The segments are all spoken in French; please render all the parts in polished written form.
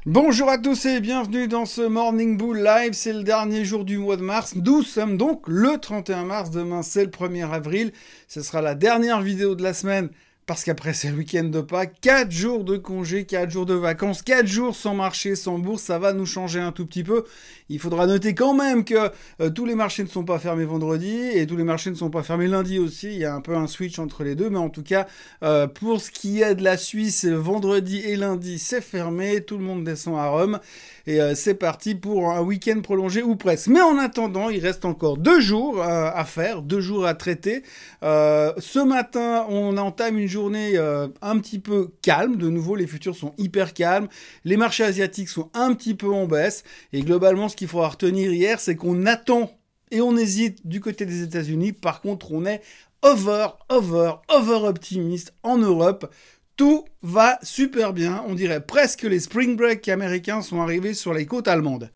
Bonjour à tous et bienvenue dans ce Morning Bull Live, c'est le dernier jour du mois de mars, nous sommes donc le 31 mars, demain c'est le 1er avril, ce sera la dernière vidéo de la semaine, parce qu'après c'est le week-end de Pâques, 4 jours de congé, 4 jours de vacances, 4 jours sans marché, sans bourse, ça va nous changer un tout petit peu. Il faudra noter quand même que tous les marchés ne sont pas fermés vendredi, et tous les marchés ne sont pas fermés lundi aussi, il y a un peu un switch entre les deux, mais en tout cas, pour ce qui est de la Suisse, vendredi et lundi c'est fermé, tout le monde descend à Rome, et c'est parti pour un week-end prolongé ou presque. Mais en attendant, il reste encore 2 jours à faire, 2 jours à traiter. Ce matin, on entame une journée un petit peu calme. De nouveau, les futurs sont hyper calmes. Les marchés asiatiques sont un petit peu en baisse. Et globalement, ce qu'il faudra retenir hier, c'est qu'on attend et on hésite du côté des États-Unis. Par contre, on est over optimiste en Europe. Tout va super bien, on dirait presque que les spring break américains sont arrivés sur les côtes allemandes.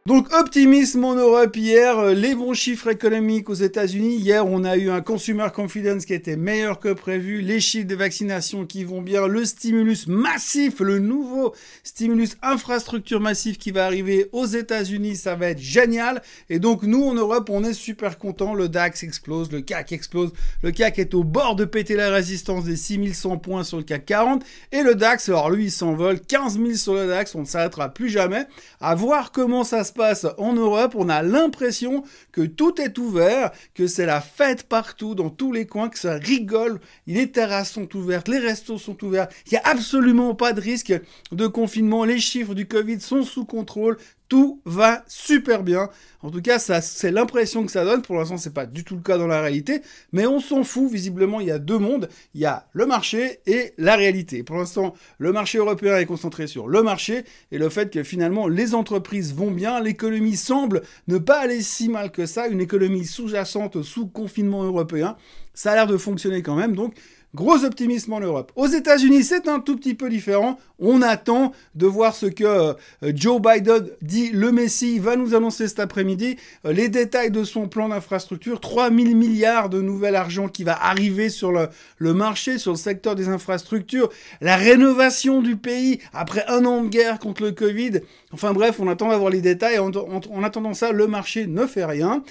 Donc optimisme en Europe hier, les bons chiffres économiques aux États-Unis. Hier, on a eu un consumer confidence qui était meilleur que prévu, les chiffres de vaccination qui vont bien, le stimulus massif, le nouveau stimulus infrastructure massif qui va arriver aux États-Unis, ça va être génial. Et donc nous en Europe, on est super contents. Le DAX explose, le CAC explose. Le CAC est au bord de péter la résistance des 6100 points sur le CAC 40. Et le DAX, alors lui, il s'envole, 15 000 sur le DAX, on ne s'arrêtera plus jamais. À voir comment ça se passe en Europe, on a l'impression que tout est ouvert, que c'est la fête partout, dans tous les coins, que ça rigole, les terrasses sont ouvertes, les restos sont ouverts, il n'y a absolument pas de risque de confinement, les chiffres du Covid sont sous contrôle, tout va super bien. En tout cas, ça, c'est l'impression que ça donne. Pour l'instant, c'est pas du tout le cas dans la réalité. Mais on s'en fout. Visiblement, il y a deux mondes. Il y a le marché et la réalité. Pour l'instant, le marché européen est concentré sur le marché et le fait que finalement, les entreprises vont bien. L'économie semble ne pas aller si mal que ça. Une économie sous-jacente, sous confinement européen. Ça a l'air de fonctionner quand même. Donc, gros optimisme en Europe. Aux États-Unis, c'est un tout petit peu différent. On attend de voir ce que Joe Biden dit, le Messie, va nous annoncer cet après-midi. Les détails de son plan d'infrastructure, 3 000 milliards de nouvel argent qui va arriver sur le marché, sur le secteur des infrastructures. La rénovation du pays après un an de guerre contre le Covid. Enfin bref, on attend d'avoir les détails. En attendant ça, le marché ne fait rien.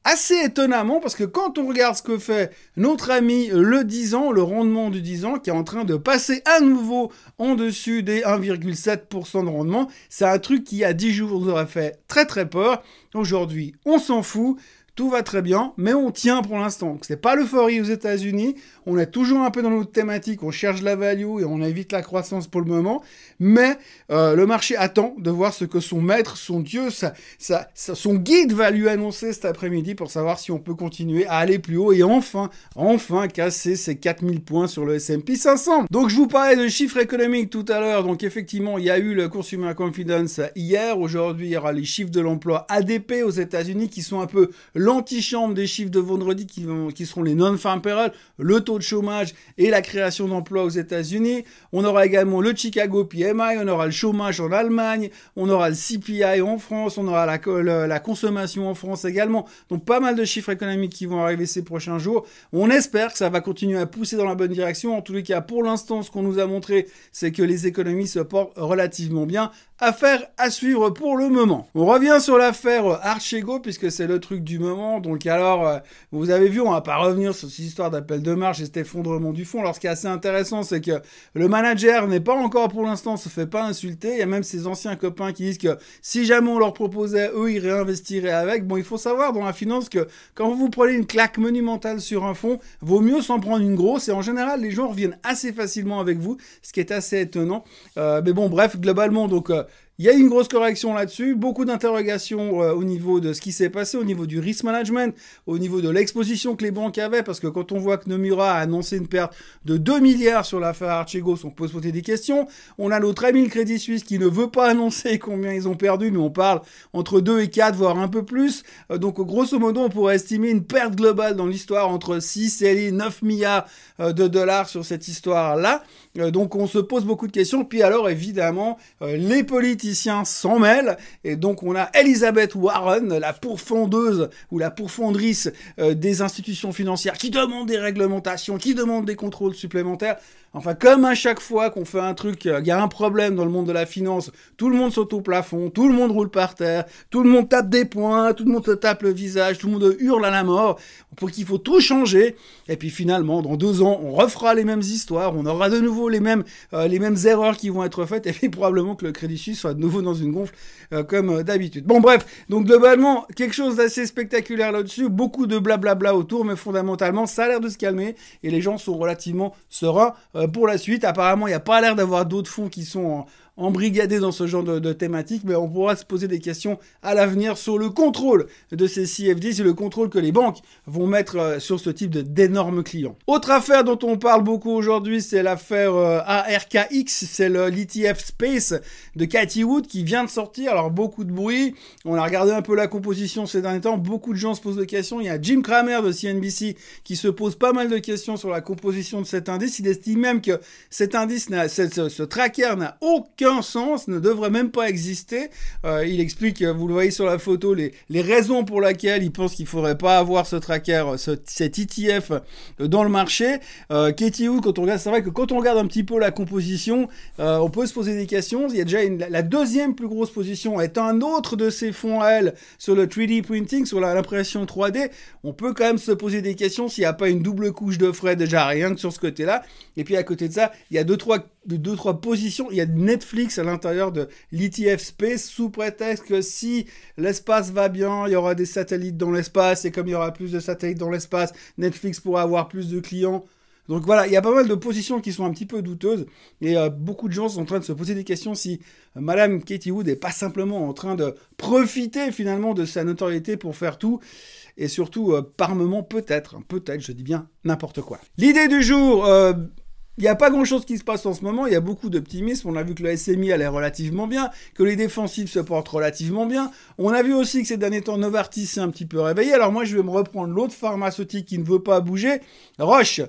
Assez étonnamment, parce que quand on regarde ce que fait notre ami le 10 ans, le rendement du 10 ans, qui est en train de passer à nouveau en dessus des 1,7% de rendement, c'est un truc qui, il y a 10 jours, nous aurait fait très très peur. Aujourd'hui, on s'en fout. Tout va très bien, mais on tient pour l'instant. C'est pas l'euphorie aux États-Unis. On est toujours un peu dans notre thématique. On cherche la value et on évite la croissance pour le moment. Mais le marché attend de voir ce que son maître, son dieu, son guide va lui annoncer cet après-midi pour savoir si on peut continuer à aller plus haut et enfin casser ces 4000 points sur le S&P 500. Donc je vous parlais de chiffres économiques tout à l'heure. Donc effectivement, il y a eu le Consumer Confidence hier. Aujourd'hui, il y aura les chiffres de l'emploi ADP aux États-Unis qui sont un peu l'antichambre des chiffres de vendredi qui seront les non-farm payroll, le taux de chômage et la création d'emplois aux États-Unis. On aura également le Chicago PMI, on aura le chômage en Allemagne, on aura le CPI en France, on aura la consommation en France également. Donc pas mal de chiffres économiques qui vont arriver ces prochains jours. On espère que ça va continuer à pousser dans la bonne direction. En tous les cas, pour l'instant, ce qu'on nous a montré, c'est que les économies se portent relativement bien. Affaire à suivre pour le moment. On revient sur l'affaire Archegos puisque c'est le truc du moment. Donc alors, vous avez vu, on va pas revenir sur cette histoire d'appel de marge et cet effondrement du fonds. Alors ce qui est assez intéressant, c'est que le manager n'est pas encore pour l'instant, se fait pas insulter. Il y a même ses anciens copains qui disent que si jamais on leur proposait, eux, ils réinvestiraient avec. Bon, il faut savoir dans la finance que quand vous prenez une claque monumentale sur un fonds, vaut mieux s'en prendre une grosse. Et en général, les gens reviennent assez facilement avec vous, ce qui est assez étonnant. Mais bon, bref, globalement, donc... il y a une grosse correction là-dessus, beaucoup d'interrogations au niveau de ce qui s'est passé, au niveau du risk management, au niveau de l'exposition que les banques avaient, parce que quand on voit que Nomura a annoncé une perte de 2 milliards sur l'affaire Archegos, on peut se poser des questions. On a notre ami le Crédit Suisse qui ne veut pas annoncer combien ils ont perdu, mais on parle entre 2 et 4, voire un peu plus. Donc grosso modo, on pourrait estimer une perte globale dans l'histoire entre 6 et 9 milliards de dollars sur cette histoire-là. Donc on se pose beaucoup de questions. Puis alors, évidemment, les politiciens politiciens s'en mêlent, et donc on a Elizabeth Warren, la pourfendeuse ou la pourfendrice des institutions financières, qui demande des réglementations, qui demande des contrôles supplémentaires. Enfin, comme à chaque fois qu'on fait un truc, il y a un problème dans le monde de la finance, tout le monde saute au plafond, tout le monde roule par terre, tout le monde tape des poings, tout le monde se tape le visage, tout le monde hurle à la mort, pour qu'il faut tout changer. Et puis finalement, dans 2 ans, on refera les mêmes histoires, on aura de nouveau les mêmes erreurs qui vont être faites, et puis probablement que le Crédit Suisse sera de nouveau dans une gonfle comme d'habitude. Bon bref, donc globalement, quelque chose d'assez spectaculaire là-dessus, beaucoup de blablabla autour, mais fondamentalement, ça a l'air de se calmer, et les gens sont relativement sereins pour la suite. Apparemment, il n'y a pas l'air d'avoir d'autres fonds qui sont embrigadés dans ce genre de thématique, mais on pourra se poser des questions à l'avenir sur le contrôle de ces CFD, sur le contrôle que les banques vont mettre sur ce type d'énormes clients. Autre affaire dont on parle beaucoup aujourd'hui, c'est l'affaire ARKX, c'est l'ETF Space de Cathie Wood qui vient de sortir. Alors beaucoup de bruit, on a regardé un peu la composition ces derniers temps, beaucoup de gens se posent des questions. Il y a Jim Cramer de CNBC qui se pose pas mal de questions sur la composition de cet indice. Il estime même que cet indice, ce tracker n'a aucun sens, ne devrait même pas exister. Il explique, vous le voyez sur la photo, les raisons pour lesquelles il pense qu'il faudrait pas avoir ce tracker, cet ETF dans le marché. Cathie Wood, quand on regarde, c'est vrai que quand on regarde un petit peu la composition, on peut se poser des questions. Il y a déjà la deuxième plus grosse position est un autre de ces fonds à elle sur le 3D printing, sur l'impression 3D. On peut quand même se poser des questions s'il n'y a pas une double couche de frais déjà rien que sur ce côté-là. Et puis à côté de ça, il y a deux, trois positions. Il y a Netflix à l'intérieur de l'ETF Space sous prétexte que si l'espace va bien, il y aura des satellites dans l'espace, et comme il y aura plus de satellites dans l'espace, Netflix pourra avoir plus de clients. Donc voilà, il y a pas mal de positions qui sont un petit peu douteuses, et beaucoup de gens sont en train de se poser des questions si Madame Cathie Wood n'est pas simplement en train de profiter finalement de sa notoriété pour faire tout, et surtout par moment peut-être, je dis bien n'importe quoi. L'idée du jour... il n'y a pas grand-chose qui se passe en ce moment, il y a beaucoup d'optimisme, on a vu que le SMI allait relativement bien, que les défensifs se portent relativement bien, on a vu aussi que ces derniers temps Novartis s'est un petit peu réveillé. Alors moi je vais me reprendre l'autre pharmaceutique qui ne veut pas bouger, Roche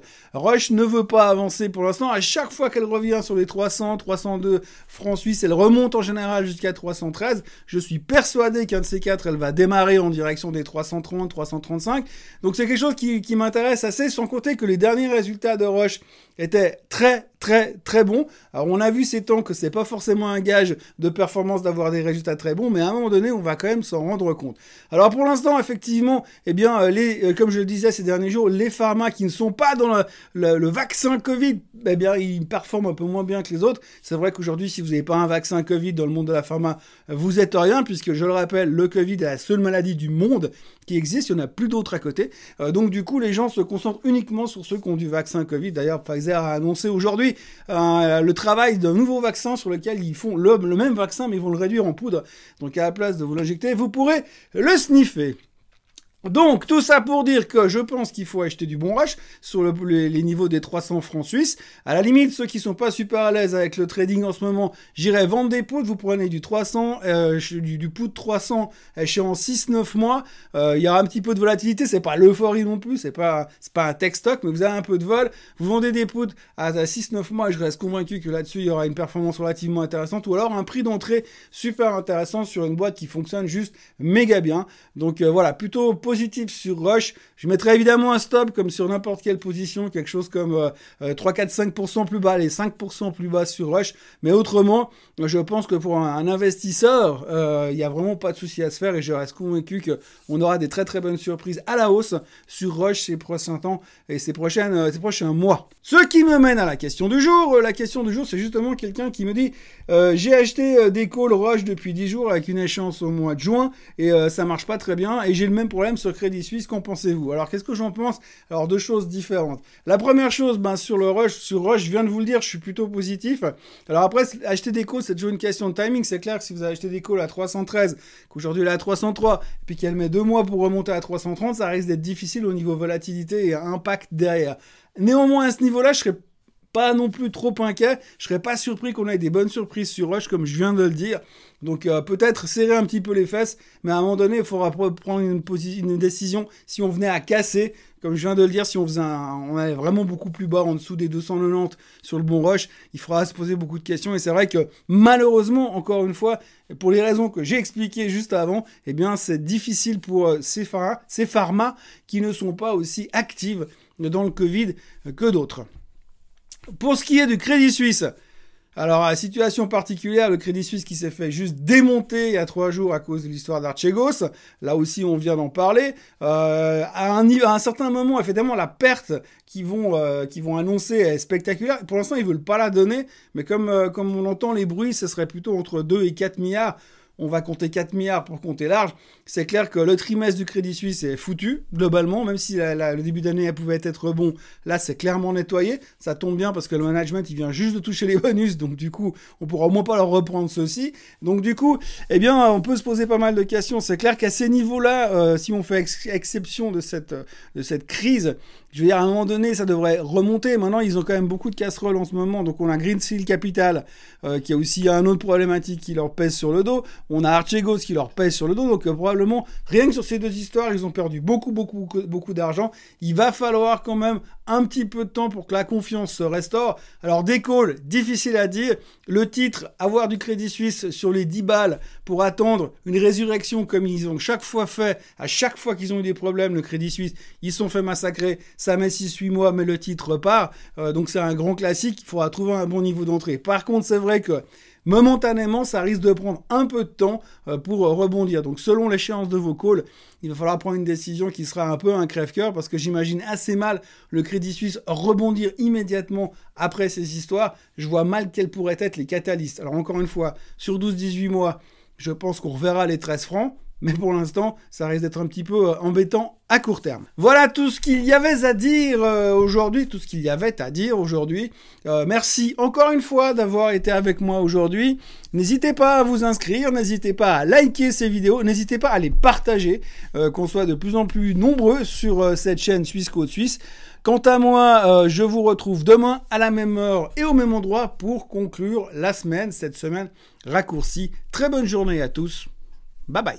ne veut pas avancer pour l'instant, à chaque fois qu'elle revient sur les 300, 302 francs suisses, elle remonte en général jusqu'à 313, je suis persuadé qu'un de ces quatre, elle va démarrer en direction des 330, 335, donc c'est quelque chose qui m'intéresse assez, sans compter que les derniers résultats de Roche étaient très bon. Alors on a vu ces temps que c'est pas forcément un gage de performance d'avoir des résultats très bons, mais à un moment donné on va quand même s'en rendre compte. Alors pour l'instant effectivement, eh bien comme je le disais ces derniers jours, les pharma qui ne sont pas dans le vaccin Covid, eh bien ils performent un peu moins bien que les autres. C'est vrai qu'aujourd'hui si vous n'avez pas un vaccin Covid dans le monde de la pharma, vous êtes rien, puisque je le rappelle, le Covid est la seule maladie du monde qui existe, il n'y en a plus d'autres à côté. Donc du coup les gens se concentrent uniquement sur ceux qui ont du vaccin Covid. D'ailleurs Pfizer a annoncé aujourd'hui le travail d'un nouveau vaccin sur lequel ils font le même vaccin, mais ils vont le réduire en poudre. Donc à la place de vous l'injecter, vous pourrez le sniffer. Donc, tout ça pour dire que je pense qu'il faut acheter du bon Roche sur les niveaux des 300 francs suisses. À la limite, ceux qui sont pas super à l'aise avec le trading en ce moment, j'irai vendre des poudres. Vous prenez du 300, du poudre 300 en 6-9 mois. Il y aura un petit peu de volatilité. C'est pas l'euphorie non plus. C'est pas un tech stock, mais vous avez un peu de vol. Vous vendez des poudres à 6-9 mois et je reste convaincu que là-dessus, il y aura une performance relativement intéressante, ou alors un prix d'entrée super intéressant sur une boîte qui fonctionne juste méga bien. Donc, voilà, plutôt positif sur Roche. Je mettrai évidemment un stop comme sur n'importe quelle position, quelque chose comme 3, 4, 5% plus bas, les 5% plus bas sur Roche. Mais autrement, je pense que pour un investisseur, il n'y a vraiment pas de souci à se faire, et je reste convaincu qu'on aura des très très bonnes surprises à la hausse sur Roche ces prochains temps et ces prochains mois. Ce qui me mène à la question du jour. La question du jour, c'est justement quelqu'un qui me dit j'ai acheté des calls Roche depuis 10 jours avec une échéance au mois de juin et ça marche pas très bien et j'ai le même problème sur Crédit Suisse, qu'en pensez-vous? Alors qu'est-ce que j'en pense? Alors deux choses différentes. La première chose, sur Roche, je viens de vous le dire, je suis plutôt positif. Alors après, acheter des calls, c'est toujours une question de timing. C'est clair que si vous avez acheté des calls à 313, qu'aujourd'hui elle est à 303, puis qu'elle met 2 mois pour remonter à 330, ça risque d'être difficile au niveau volatilité et impact derrière. Néanmoins, à ce niveau-là, je serais pas non plus trop inquiet. Je serais pas surpris qu'on ait des bonnes surprises sur Roche, comme je viens de le dire. Donc peut-être serrer un petit peu les fesses, mais à un moment donné, il faudra prendre une décision si on venait à casser, comme je viens de le dire, si on faisait on allait vraiment beaucoup plus bas, en dessous des 290 sur le bon rush, il faudra se poser beaucoup de questions. Et c'est vrai que malheureusement, encore une fois, pour les raisons que j'ai expliquées juste avant, eh bien, c'est difficile pour ces pharma qui ne sont pas aussi actives dans le Covid que d'autres. Pour ce qui est du Crédit Suisse, alors, à situation particulière, le Crédit Suisse qui s'est fait juste démonter il y a 3 jours à cause de l'histoire d'Archegos. Là aussi, on vient d'en parler. À un certain moment, évidemment, la perte qu'ils vont annoncer est spectaculaire. Pour l'instant, ils veulent pas la donner, mais comme on entend les bruits, ce serait plutôt entre 2 et 4 milliards. On va compter 4 milliards pour compter large. C'est clair que le trimestre du Crédit Suisse est foutu, globalement, même si le début d'année pouvait être bon. Là, c'est clairement nettoyé. Ça tombe bien parce que le management, il vient juste de toucher les bonus. Donc, du coup, on pourra au moins pas leur reprendre ceci. Donc, du coup, eh bien, on peut se poser pas mal de questions. C'est clair qu'à ces niveaux-là, si on fait exception de cette crise, je veux dire, à un moment donné, ça devrait remonter. Maintenant, ils ont quand même beaucoup de casseroles en ce moment. Donc, on a Greensill Capital, qui a aussi une autre problématique qui leur pèse sur le dos. On a Archegos qui leur pèse sur le dos. Donc, probablement, rien que sur ces 2 histoires, ils ont perdu beaucoup d'argent. Il va falloir quand même un petit peu de temps pour que la confiance se restaure. Alors, des calls, difficile à dire. Le titre, avoir du Crédit Suisse sur les 10 balles pour attendre une résurrection comme ils ont chaque fois fait. À chaque fois qu'ils ont eu des problèmes, le Crédit Suisse, ils se sont fait massacrer. Ça met 6-8 mois, mais le titre repart. Donc, c'est un grand classique. Il faudra trouver un bon niveau d'entrée. Par contre, c'est vrai que momentanément, ça risque de prendre un peu de temps pour rebondir. Donc, selon l'échéance de vos calls, il va falloir prendre une décision qui sera un peu un crève-cœur parce que j'imagine assez mal le Crédit Suisse rebondir immédiatement après ces histoires. Je vois mal quels pourraient être les catalystes. Alors, encore une fois, sur 12-18 mois, je pense qu'on reverra les 13 francs. Mais pour l'instant, ça risque d'être un petit peu embêtant à court terme. Voilà tout ce qu'il y avait à dire aujourd'hui, merci encore une fois d'avoir été avec moi aujourd'hui. N'hésitez pas à vous inscrire, n'hésitez pas à liker ces vidéos, n'hésitez pas à les partager, qu'on soit de plus en plus nombreux sur cette chaîne Suisse Côte Suisse. Quant à moi, je vous retrouve demain à la même heure et au même endroit pour conclure la semaine, cette semaine raccourcie. Très bonne journée à tous. Bye bye.